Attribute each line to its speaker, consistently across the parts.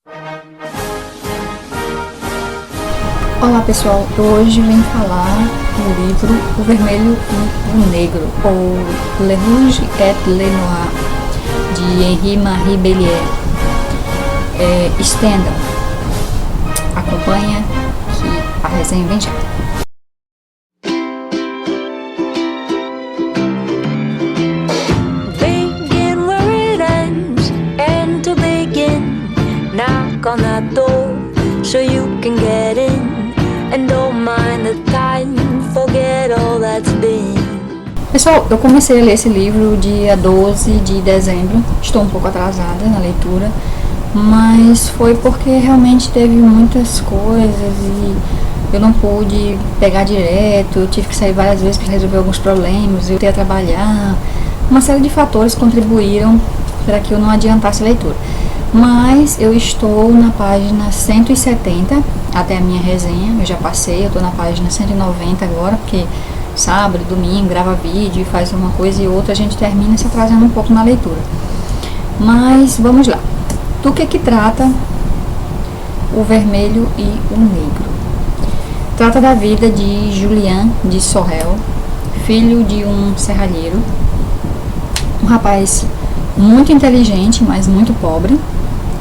Speaker 1: Olá pessoal, eu hoje vim falar do livro O Vermelho e o Negro, ou Le Rouge et le Noir, de Henri-Marie Bellier. Estendam, acompanha que a resenha vem já.
Speaker 2: Begin where it ends, and to begin, knock on that door so you can get in. And don't mind the time, forget all that's been.
Speaker 1: Pessoal, eu comecei a ler esse livro dia 12 de dezembro, estou um pouco atrasada na leitura, mas foi porque realmente teve muitas coisas e eu não pude pegar direto, eu tive que sair várias vezes para resolver alguns problemas, eu ia trabalhar, uma série de fatores contribuíram para que eu não adiantasse a leitura. Mas eu estou na página 170, até a minha resenha, eu já passei, eu estou na página 190 agora, porque sábado, domingo, grava vídeo, faz uma coisa e outra, a gente termina se atrasando um pouco na leitura. Mas vamos lá. Do que trata O Vermelho e o Negro? Trata da vida de Julien de Sorel, filho de um serralheiro, um rapaz muito inteligente, mas muito pobre,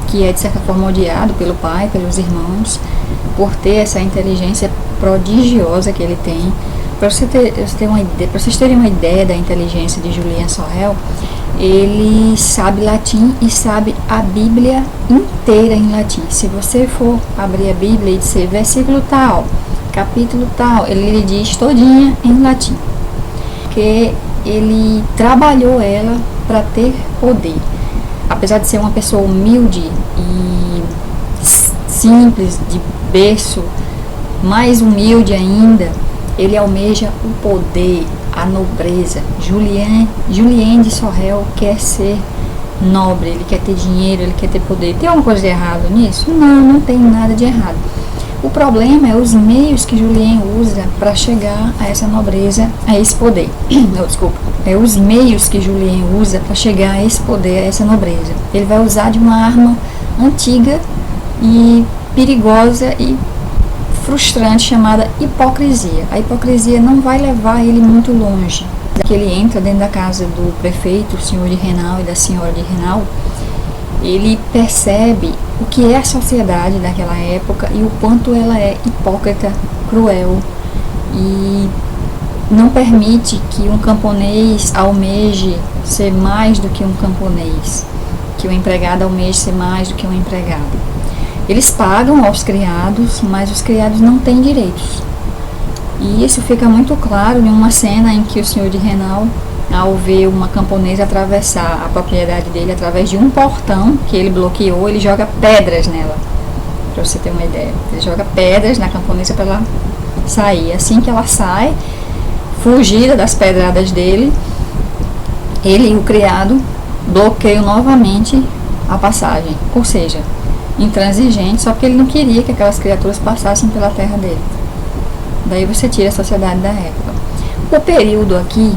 Speaker 1: que é de certa forma odiado pelo pai, pelos irmãos, por ter essa inteligência prodigiosa que ele tem. Para vocês terem uma ideia da inteligência de Julien Sorel, ele sabe latim e sabe a Bíblia inteira em latim. Se você for abrir a Bíblia e dizer versículo tal, capítulo tal, ele diz todinha em latim, porque ele trabalhou ela para ter poder. Apesar de ser uma pessoa humilde e simples, de berço, mais humilde ainda, ele almeja o poder, a nobreza. Julien de Sorel quer ser nobre, ele quer ter dinheiro, ele quer ter poder. Tem alguma coisa de errado nisso? Não tem nada de errado. O problema é os meios que Julien usa para chegar a essa nobreza, a esse poder. Não, desculpa. É os meios que Julien usa para chegar a esse poder, a essa nobreza. Ele vai usar de uma arma antiga e perigosa e frustrante chamada hipocrisia. A hipocrisia não vai levar ele muito longe. Que ele entra dentro da casa do prefeito, o senhor de Renal, e da senhora de Renal, ele percebe o que é a sociedade daquela época e o quanto ela é hipócrita, cruel e não permite que um camponês almeje ser mais do que um camponês, que o empregado almeje ser mais do que um empregado. Eles pagam aos criados, mas os criados não têm direitos. E isso fica muito claro em uma cena em que o senhor de Renal, ao ver uma camponesa atravessar a propriedade dele através de um portão que ele bloqueou, ele joga pedras nela, para você ter uma ideia. Ele joga pedras na camponesa para ela sair. Assim que ela sai, fugida das pedradas dele, ele e o criado bloqueiam novamente a passagem, ou seja, intransigente, só porque ele não queria que aquelas criaturas passassem pela terra dele. Daí você tira a sociedade da época. O período aqui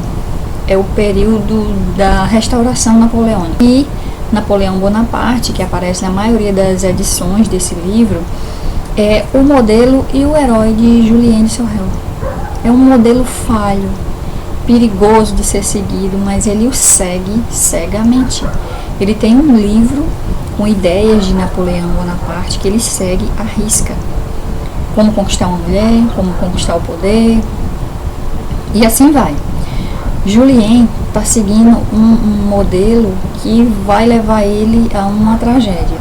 Speaker 1: é o período da restauração napoleônica. E Napoleão Bonaparte, que aparece na maioria das edições desse livro, é o modelo e o herói de Julien de Sorel. É um modelo falho, perigoso de ser seguido, mas ele o segue cegamente. Ele tem um livro com ideias de Napoleão Bonaparte que ele segue à risca. Como conquistar uma mulher, como conquistar o poder, e assim vai. Julien está seguindo um modelo que vai levar ele a uma tragédia.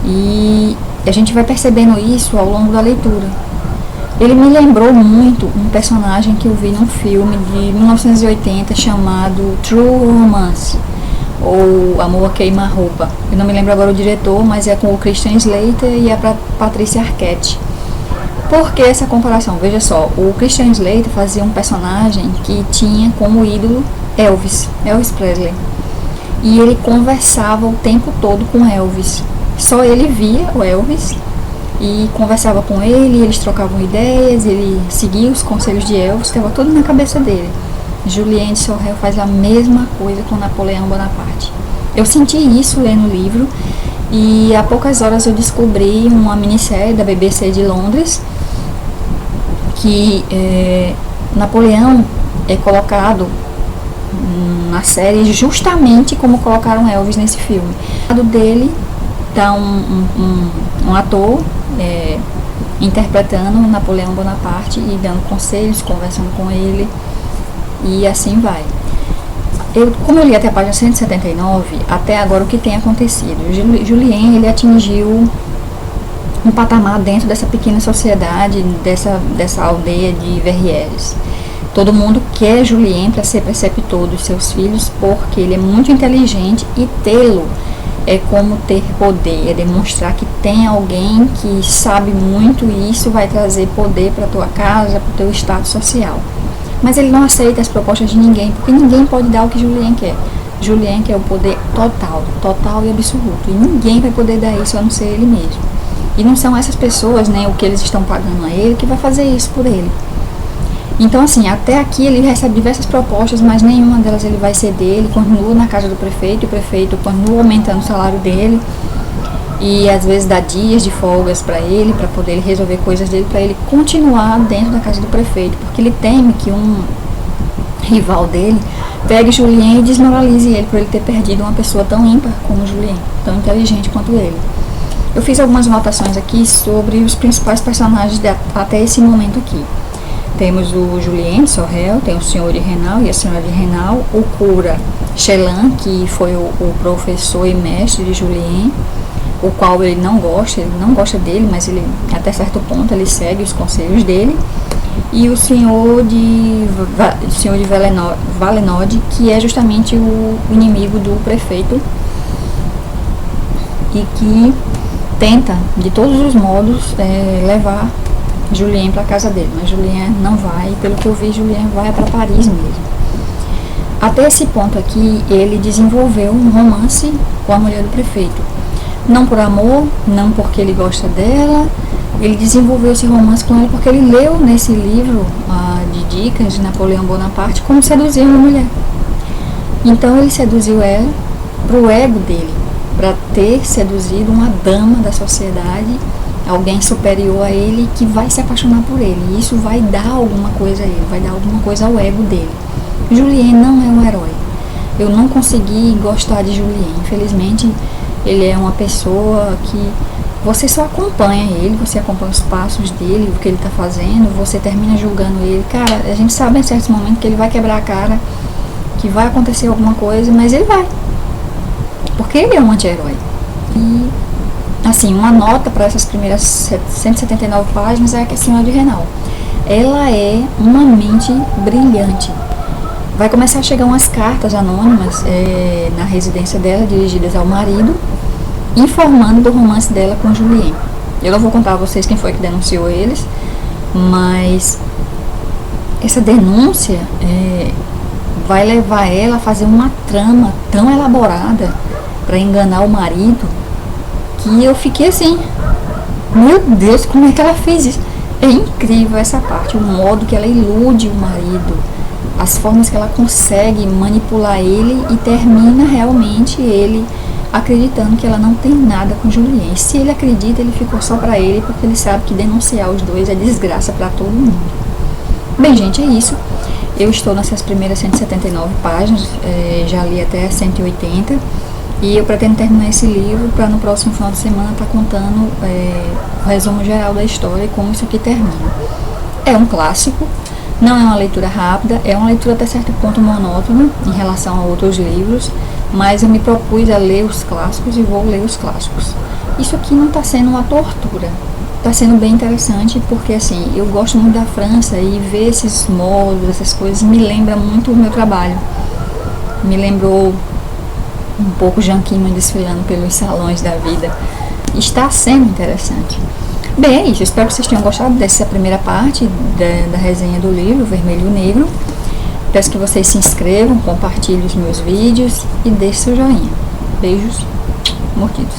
Speaker 1: E a gente vai percebendo isso ao longo da leitura. Ele me lembrou muito um personagem que eu vi num filme de 1980 chamado True Romance, ou Amor a Queima-Roupa. Eu não me lembro agora o diretor, mas é com o Christian Slater e a Patricia Arquette. Por que essa comparação? Veja só, o Christian Slater fazia um personagem que tinha como ídolo Elvis Presley. E ele conversava o tempo todo com Elvis. Só ele via o Elvis e conversava com ele, eles trocavam ideias, ele seguia os conselhos de Elvis, estava tudo na cabeça dele. Julien de Sorel faz a mesma coisa com Napoleão Bonaparte. Eu senti isso lendo o livro E há poucas horas eu descobri uma minissérie da BBC de Londres que Napoleão é colocado na série justamente como colocaram Elvis nesse filme. Do lado dele está um ator interpretando Napoleão Bonaparte e dando conselhos, conversando com ele, e assim vai. Como eu li até a página 179, até agora o que tem acontecido? Julien, ele atingiu um patamar dentro dessa pequena sociedade, dessa aldeia de Verrières. Todo mundo quer Julien para ser preceptor dos seus filhos, porque ele é muito inteligente e tê-lo é como ter poder, é demonstrar que tem alguém que sabe muito e isso vai trazer poder para a tua casa, para o teu status social. Mas ele não aceita as propostas de ninguém, porque ninguém pode dar o que Julien quer. Julien quer o poder total e absoluto, e ninguém vai poder dar isso a não ser ele mesmo. E não são essas pessoas, né, o que eles estão pagando a ele, que vai fazer isso por ele. Então, assim, até aqui ele recebe diversas propostas, mas nenhuma delas ele vai ceder. Ele continua na casa do prefeito, e o prefeito continua aumentando o salário dele, e às vezes dá dias de folgas para ele, para poder ele resolver coisas dele, para ele continuar dentro da casa do prefeito, porque ele teme que um rival dele pegue Julien e desmoralize ele por ele ter perdido uma pessoa tão ímpar como Julien, tão inteligente quanto ele. Eu fiz algumas anotações aqui sobre os principais personagens até esse momento aqui. Temos o Julien de Sorel, tem o senhor de Renal e a senhora de Renal, o cura Chelan, que foi o professor e mestre de Julien, o qual ele não gosta dele, mas ele, até certo ponto, ele segue os conselhos dele. E o senhor de Valenod, que é justamente o inimigo do prefeito e que tenta, de todos os modos, levar Julien para casa dele, mas Julien não vai. Pelo que eu vi, Julien vai para Paris mesmo. Até esse ponto aqui, ele desenvolveu um romance com a mulher do prefeito. Não por amor, não porque ele gosta dela, ele desenvolveu esse romance com ela porque ele leu nesse livro de dicas de Napoleão Bonaparte como seduzir uma mulher. Então ele seduziu ela pro ego dele, para ter seduzido uma dama da sociedade, alguém superior a ele que vai se apaixonar por ele. E isso vai dar alguma coisa a ele, vai dar alguma coisa ao ego dele. Julien não é um herói. Eu não consegui gostar de Julien. Infelizmente, ele é uma pessoa que você só acompanha ele, você acompanha os passos dele, o que ele está fazendo, você termina julgando ele. Cara, a gente sabe em certos momentos que ele vai quebrar a cara, que vai acontecer alguma coisa, mas ele vai. Porque ele é um anti-herói. E, assim, uma nota para essas primeiras 179 páginas é a senhora de Renal. Ela é uma mente brilhante. Vai começar a chegar umas cartas anônimas na residência dela, dirigidas ao marido, informando do romance dela com Julien. Eu não vou contar a vocês quem foi que denunciou eles, mas essa denúncia vai levar ela a fazer uma trama tão elaborada para enganar o marido, que eu fiquei assim, meu Deus, como é que ela fez isso? É incrível essa parte, o modo que ela ilude o marido, as formas que ela consegue manipular ele e termina realmente ele acreditando que ela não tem nada com Julien. E se ele acredita, ele ficou só pra ele, porque ele sabe que denunciar os dois é desgraça pra todo mundo. Bem, gente, é isso. Eu estou nessas primeiras 179 páginas, já li até 180, e eu pretendo terminar esse livro para no próximo final de semana estar contando o resumo geral da história e como isso aqui termina. É um clássico, não é uma leitura rápida, é uma leitura até certo ponto monótona em relação a outros livros, mas eu me propus a ler os clássicos e vou ler os clássicos. Isso aqui não está sendo uma tortura, está sendo bem interessante, porque assim, eu gosto muito da França e ver esses modos, essas coisas, me lembra muito o meu trabalho. Me lembrou um pouco Jean-Quima desfilando pelos salões da vida. Está sendo interessante. Bem, é isso. Espero que vocês tenham gostado dessa primeira parte da resenha do livro Vermelho e Negro. Peço que vocês se inscrevam, compartilhem os meus vídeos e deixem seu joinha. Beijos mordidos.